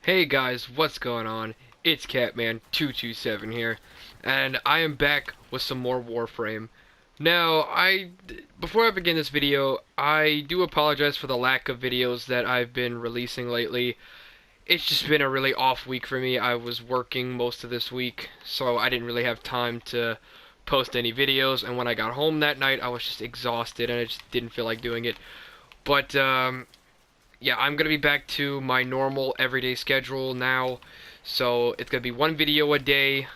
Hey guys, what's going on? It's Catman227 here, and I am back with some more Warframe. Now, before I begin this video, I do apologize for the lack of videos that I've been releasing lately. It's just been a really off week for me. I was working most of this week, so I didn't really have time to post any videos, and when I got home that night, I was just exhausted, and I just didn't feel like doing it. But, yeah, I'm gonna be back to my normal everyday schedule now. So it's gonna be one video a day,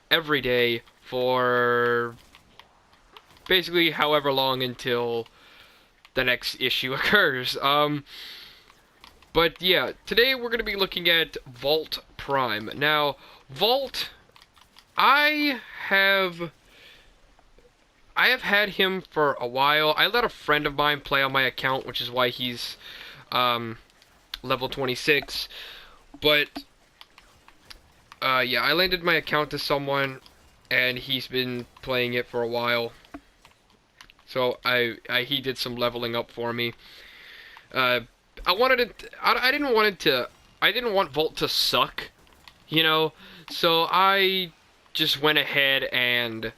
every day, for basically however long until the next issue occurs. But yeah, today we're gonna be looking at Vault Prime. Now, Vault, I have I have had him for a while. I let a friend of mine play on my account, which is why he's um, level 26. But yeah, I landed my account to someone, and he's been playing it for a while. So he did some leveling up for me. I wanted it. I didn't want it to. I didn't want Vault to suck, you know. So I just went ahead and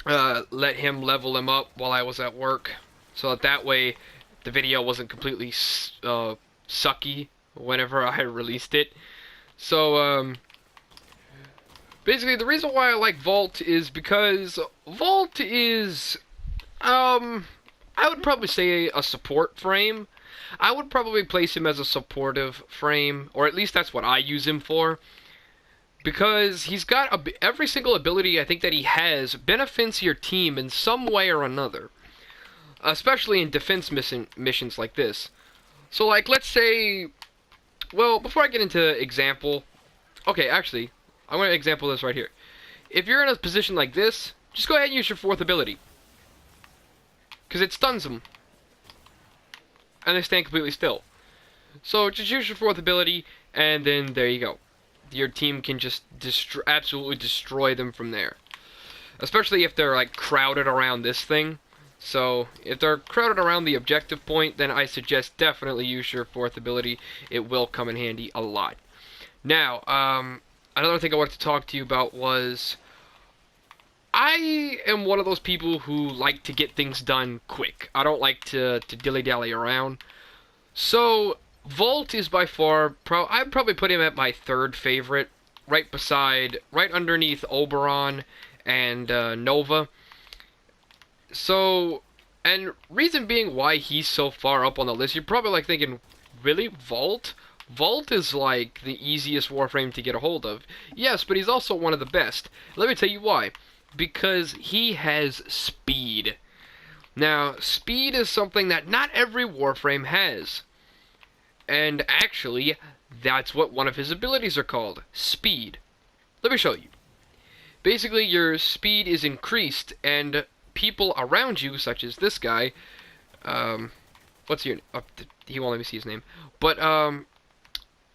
let him level him up while I was at work, so that way the video wasn't completely sucky whenever I released it. So basically the reason why I like Vault is because Vault is I would probably say a support frame. I would probably place him as a supportive frame, or at least that's what I use him for. Because he's got every single ability I think that he has benefits your team in some way or another. Especially in defense missions like this. So, like, let's say... Well, before I get into example... Okay, actually, I'm going to example this right here. If you're in a position like this, just go ahead and use your fourth ability. Because it stuns them. And they stand completely still. So, just use your fourth ability, and then there you go. Your team can just absolutely destroy them from there. Especially if they're like crowded around this thing. So if they're crowded around the objective point, then I suggest definitely use your fourth ability. It will come in handy a lot. Now, another thing I wanted to talk to you about was I am one of those people who like to get things done quick. I don't like to dilly-dally around. So Vault is by far, I'd probably put him at my third favorite, right underneath Oberon and Nova. So, and reason being why he's so far up on the list, you're probably like thinking, really, Vault? Vault is like the easiest Warframe to get a hold of. Yes, but he's also one of the best. Let me tell you why. Because he has speed. Now, speed is something that not every Warframe has. And actually, that's what one of his abilities are called. Speed. Let me show you. Basically, your speed is increased, and people around you, such as this guy, what's your... he won't let me see his name. But,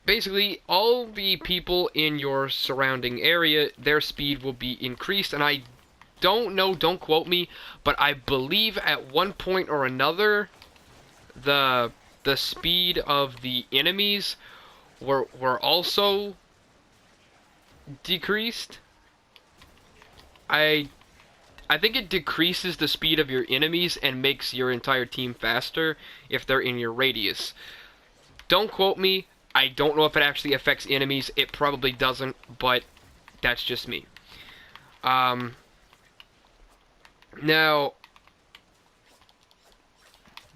basically, all the people in your surrounding area, their speed will be increased, and I don't know, don't quote me, but I believe at one point or another, the speed of the enemies were also decreased. I think it decreases the speed of your enemies and makes your entire team faster if they're in your radius. Don't quote me. I don't know if it actually affects enemies. It probably doesn't, but that's just me. Now,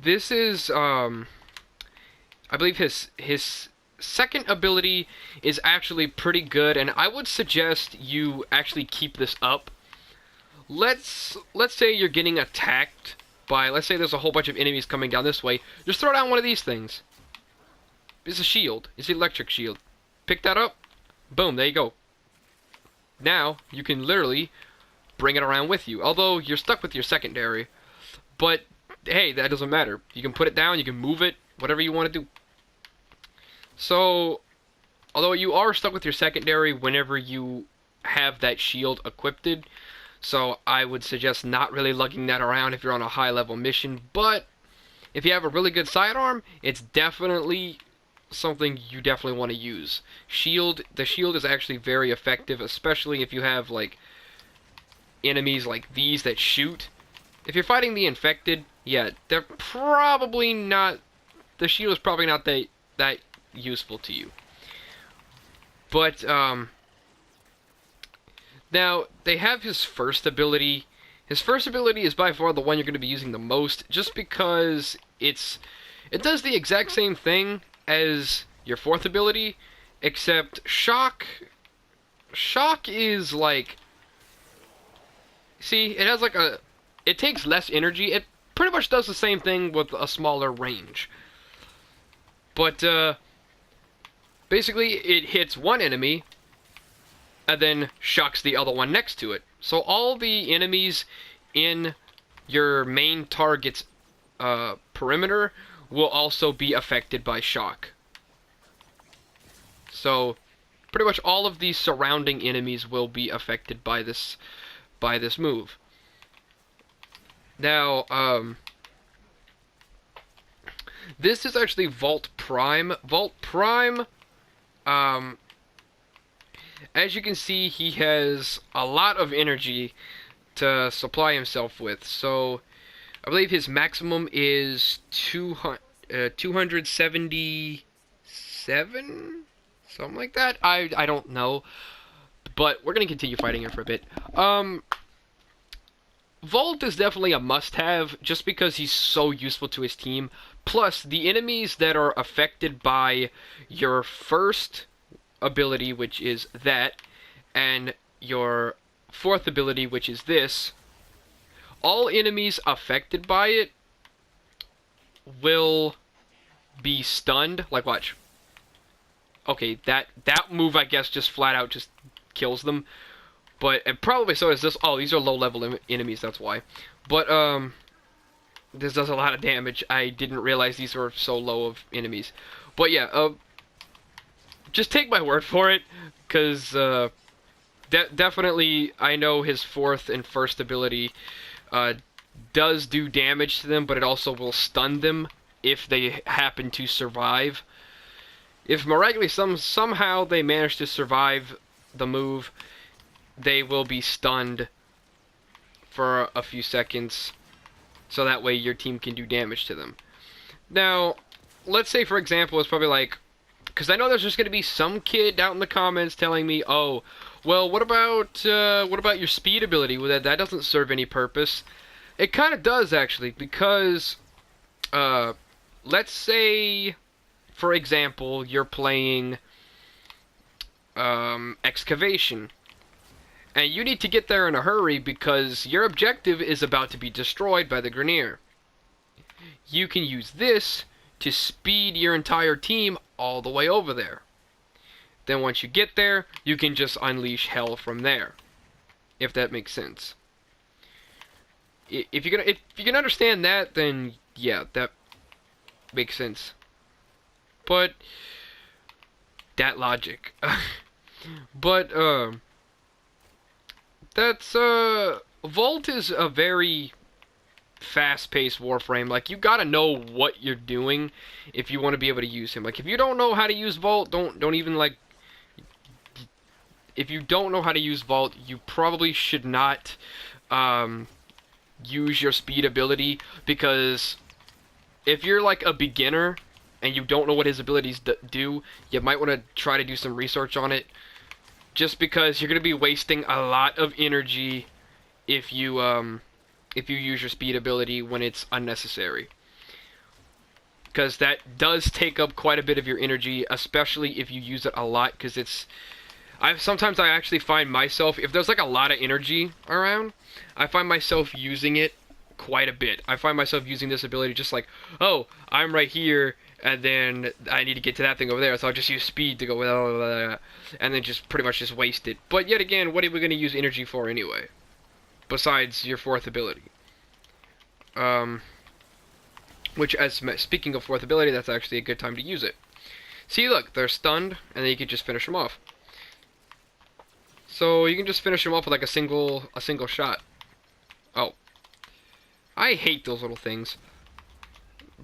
this is, I believe his second ability is actually pretty good, and I would suggest you actually keep this up. Let's say you're getting attacked by, let's say there's a whole bunch of enemies coming down this way. Just throw down one of these things. It's a shield. It's an electric shield. Pick that up. Boom, there you go. Now, you can literally bring it around with you. Although, you're stuck with your secondary. But, hey, that doesn't matter. You can put it down, you can move it, whatever you want to do. So, although you are stuck with your secondary whenever you have that shield equipped, so I would suggest not really lugging that around if you're on a high level mission, but if you have a really good sidearm, it's definitely something you definitely want to use. The shield is actually very effective, especially if you have like enemies like these that shoot. If you're fighting the infected, yeah, they're probably not. The shield is probably not that useful to you. But now they have his first ability. His first ability is by far the one you're going to be using the most, just because it does the exact same thing as your fourth ability, except shock. Shock is like, see, it has like it takes less energy. It pretty much does the same thing with a smaller range. But basically, it hits one enemy and then shocks the other one next to it. So all the enemies in your main target's perimeter will also be affected by shock. So pretty much all of these surrounding enemies will be affected by this move. Now, this is actually Volt Prime. Volt Prime, as you can see, he has a lot of energy to supply himself with. So, I believe his maximum is 277? Something like that? I don't know. But we're going to continue fighting him for a bit. Volt is definitely a must-have, just because he's so useful to his team. Plus, the enemies that are affected by your first ability, which is that, and your fourth ability, which is this, all enemies affected by it will be stunned. Like, watch. Okay, that move, I guess, just flat out just kills them. But, and probably so is this. Oh, these are low-level enemies, that's why. But, this does a lot of damage. I didn't realize these were so low of enemies. But, yeah, just take my word for it, because, definitely, I know his fourth and first ability, does do damage to them, but it also will stun them if they happen to survive. If miraculously somehow they manage to survive the move, they will be stunned for a few seconds, so that way your team can do damage to them. Now, let's say, for example, it's probably like, because I know there's just going to be some kid out in the comments telling me, oh, well, what about your speed ability? Well, that doesn't serve any purpose. It kind of does, actually, because, let's say, for example, you're playing Excavation, and you need to get there in a hurry because your objective is about to be destroyed by the Grineer. You can use this to speed your entire team all the way over there. Then once you get there, you can just unleash hell from there, if that makes sense. If you can understand that, then yeah, that makes sense. But that logic. But that's Volt is a very fast-paced Warframe. Like, you gotta know what you're doing if you want to be able to use him. Like, if you don't know how to use Volt, don't even, like, if you don't know how to use Volt, you probably should not use your speed ability, because if you're like a beginner and you don't know what his abilities do, you might want to try to do some research on it, just because you're going to be wasting a lot of energy if you use your speed ability when it's unnecessary. Because that does take up quite a bit of your energy, especially if you use it a lot, because it's... Sometimes I actually find myself, if there's like a lot of energy around, I find myself using it quite a bit. I find myself using this ability just like, oh, I'm right here, and then I need to get to that thing over there, so I'll just use speed to go, blah, blah, blah, and then just pretty much just waste it. But yet again, what are we going to use energy for anyway? Besides your fourth ability. Which, speaking of fourth ability, that's actually a good time to use it. See, look, they're stunned, and then you can just finish them off. So you can just finish them off with like a single shot. Oh, I hate those little things.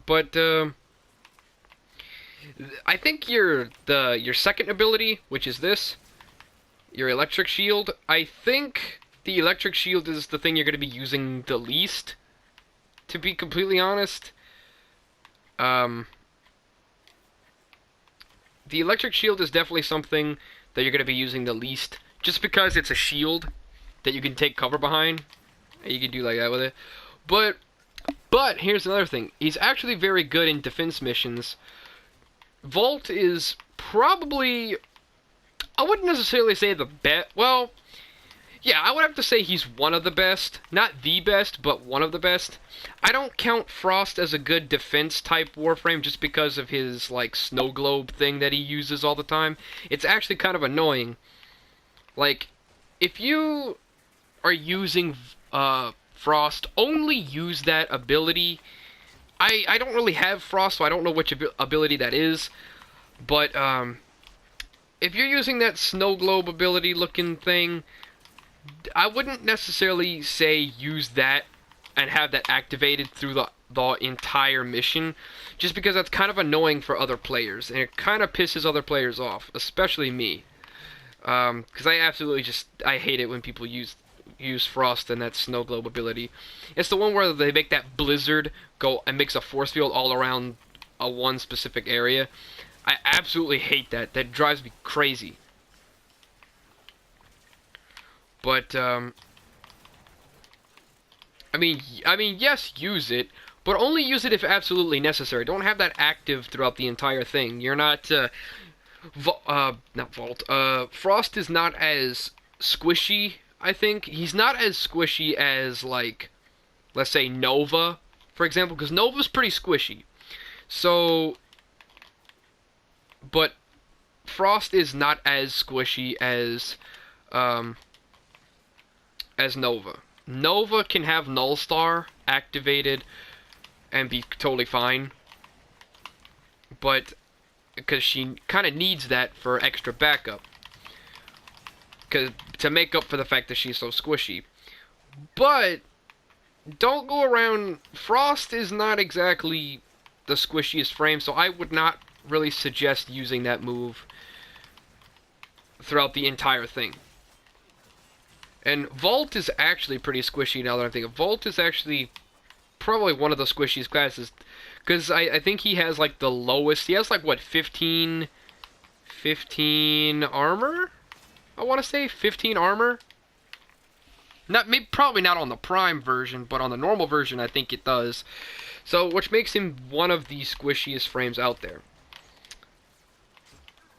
But I think your second ability, which is this, your electric shield. I think the electric shield is the thing you're going to be using the least. To be completely honest, um, the electric shield is definitely something that you're going to be using the least, just because it's a shield that you can take cover behind, and you can do like that with it. But here's another thing. He's actually very good in defense missions. Volt is probably, I wouldn't necessarily say the best. Well, yeah, I would have to say he's one of the best. Not the best, but one of the best. I don't count Frost as a good defense type Warframe just because of his, like, snow globe thing that he uses all the time. It's actually kind of annoying. Like, if you are using Frost, only use that ability. I don't really have Frost, so I don't know which ability that is. But, if you're using that snow globe ability looking thing, I wouldn't necessarily say use that and have that activated through the entire mission, just because that's kind of annoying for other players, and it kind of pisses other players off, especially me. Because I hate it when people use Frost and that snow globe ability. It's the one where they make that blizzard go and makes a force field all around a one specific area. I absolutely hate that. That drives me crazy. But I mean, yes, use it, but only use it if absolutely necessary. Don't have that active throughout the entire thing. You're not not Vault. Frost is not as squishy. I think he's not as squishy as, like, let's say Nova, for example, because Nova's pretty squishy. So, but Frost is not as squishy as Nova. Nova can have Nullstar activated and be totally fine, but because she kind of needs that for extra backup, to make up for the fact that she's so squishy. But don't go around. Frost is not exactly the squishiest frame, so I would not really suggest using that move throughout the entire thing. And Volt is actually pretty squishy now that I'm thinking. Volt is actually probably one of the squishiest classes, because I think he has, like, the lowest. He has, like, what, 15 armor? I want to say 15 armor. Probably not on the Prime version, but on the normal version, I think it does. So, which makes him one of the squishiest frames out there.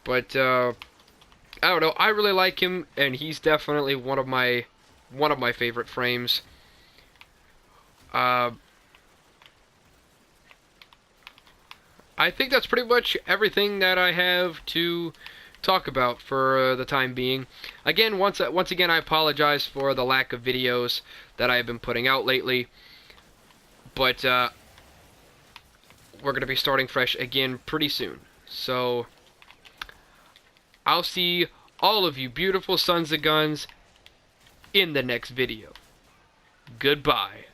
But I don't know. I really like him, and he's definitely one of my favorite frames. I think that's pretty much everything that I have to talk about for the time being. Again, once again, I apologize for the lack of videos that I've been putting out lately, but we're going to be starting fresh again pretty soon. So, I'll see all of you beautiful sons of guns in the next video. Goodbye.